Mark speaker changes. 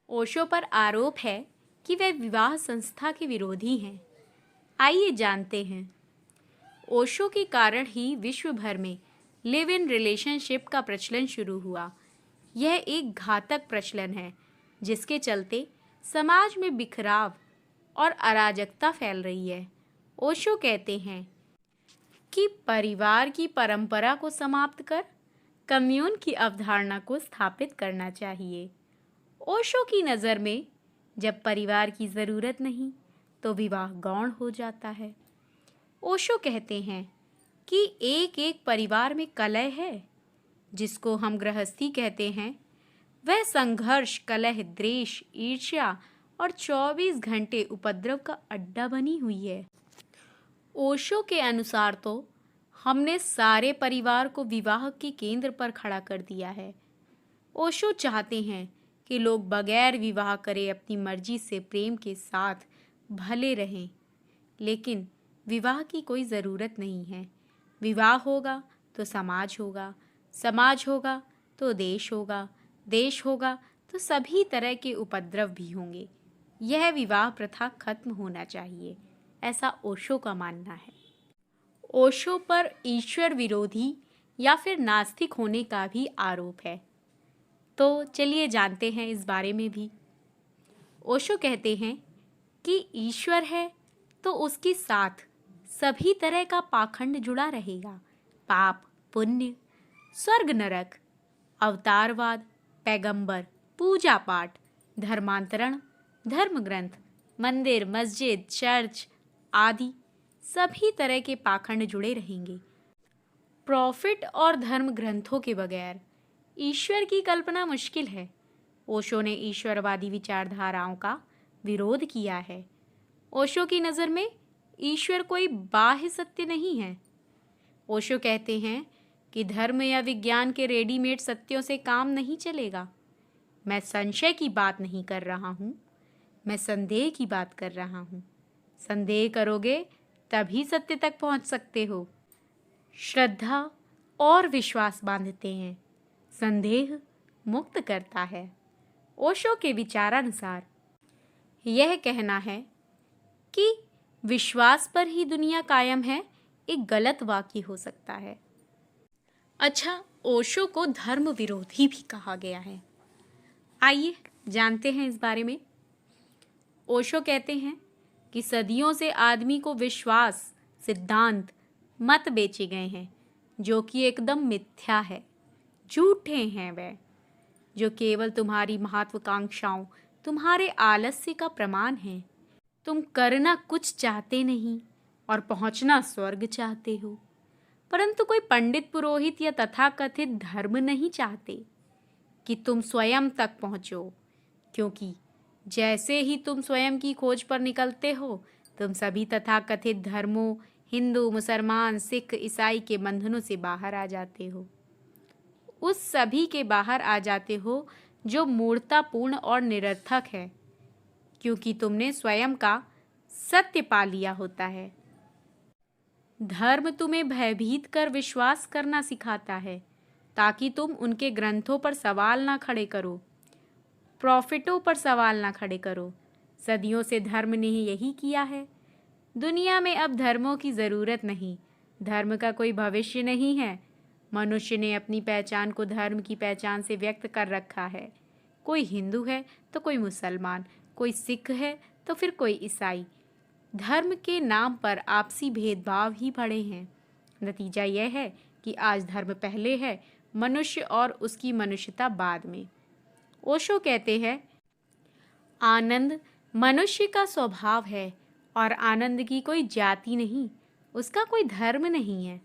Speaker 1: ओशो पर आरोप है कि वे विवाह संस्था के विरोधी हैं। आइए जानते हैं। ओशो के कारण ही विश्व भर में लिव इन रिलेशनशिप का प्रचलन शुरू हुआ। यह एक घातक प्रचलन है जिसके चलते समाज में बिखराव और अराजकता फैल रही है। ओशो कहते हैं कि परिवार की परंपरा को समाप्त कर कम्यून की अवधारणा को स्थापित करना चाहिए। ओशो की नज़र में जब परिवार की ज़रूरत नहीं तो विवाह गौण हो जाता है। ओशो कहते हैं कि एक एक परिवार में कलह है, जिसको हम गृहस्थी कहते हैं। वह संघर्ष, कलह, द्वेष, ईर्ष्या और 24 घंटे उपद्रव का अड्डा बनी हुई है। ओशो के अनुसार तो हमने सारे परिवार को विवाह के केंद्र पर खड़ा कर दिया है। ओशो चाहते हैं कि लोग बगैर विवाह करे अपनी मर्जी से प्रेम के साथ भले रहें, लेकिन विवाह की कोई ज़रूरत नहीं है। विवाह होगा तो समाज होगा, समाज होगा तो देश होगा, देश होगा तो सभी तरह के उपद्रव भी होंगे। यह विवाह प्रथा खत्म होना चाहिए, ऐसा ओशो का मानना है। ओशो पर ईश्वर विरोधी या फिर नास्तिक होने का भी आरोप है। तो चलिए जानते हैं इस बारे में भी। ओशो कहते हैं कि ईश्वर है तो उसके साथ सभी तरह का पाखंड जुड़ा रहेगा। पाप, पुण्य, स्वर्ग नरक, अवतारवाद, पैगंबर, पूजा पाठ, धर्मांतरण, धर्म ग्रंथ, मंदिर, मस्जिद, चर्च आदि सभी तरह के पाखंड जुड़े रहेंगे। प्रॉफिट और धर्म ग्रंथों के बगैर ईश्वर की कल्पना मुश्किल है। ओशो ने ईश्वरवादी विचारधाराओं का विरोध किया है। ओशो की नज़र में ईश्वर कोई बाह्य सत्य नहीं है। ओशो कहते हैं कि धर्म या विज्ञान के रेडीमेड सत्यों से काम नहीं चलेगा। मैं संशय की बात नहीं कर रहा हूँ, मैं संदेह की बात कर रहा हूँ। संदेह करोगे तभी सत्य तक पहुँच सकते हो। श्रद्धा और विश्वास बांधते हैं, संदेह मुक्त करता है। ओशो के विचारानुसार यह कहना है कि विश्वास पर ही दुनिया कायम है एक गलत वाक्य हो सकता है। अच्छा, ओशो को धर्म विरोधी भी कहा गया है। आइए जानते हैं इस बारे में। ओशो कहते हैं कि सदियों से आदमी को विश्वास, सिद्धांत, मत बेचे गए हैं जो कि एकदम मिथ्या है, झूठे हैं वे, जो केवल तुम्हारी महत्वाकांक्षाओं, तुम्हारे आलस्य का प्रमाण है। तुम करना कुछ चाहते नहीं और पहुंचना स्वर्ग चाहते हो, परंतु कोई पंडित, पुरोहित या तथाकथित धर्म नहीं चाहते कि तुम स्वयं तक पहुंचो, क्योंकि जैसे ही तुम स्वयं की खोज पर निकलते हो, तुम सभी तथाकथित धर्मों, हिंदू, मुसलमान, सिख, ईसाई के बंधनों से बाहर आ जाते हो। उस सभी के बाहर आ जाते हो जो मूर्खतापूर्ण और निरर्थक है, क्योंकि तुमने स्वयं का सत्य पा लिया होता है। धर्म तुम्हें भयभीत कर विश्वास करना सिखाता है ताकि तुम उनके ग्रंथों पर सवाल ना खड़े करो, प्रॉफिटों पर सवाल ना खड़े करो। सदियों से धर्म ने ही यही किया है। दुनिया में अब धर्मों की ज़रूरत नहीं, धर्म का कोई भविष्य नहीं है। मनुष्य ने अपनी पहचान को धर्म की पहचान से व्यक्त कर रखा है। कोई हिंदू है तो कोई मुसलमान, कोई सिख है तो फिर कोई ईसाई। धर्म के नाम पर आपसी भेदभाव ही बढ़े हैं। नतीजा यह है कि आज धर्म पहले है, मनुष्य और उसकी मनुष्यता बाद में। ओशो कहते हैं, आनंद मनुष्य का स्वभाव है और आनंद की कोई जाति नहीं, उसका कोई धर्म नहीं है।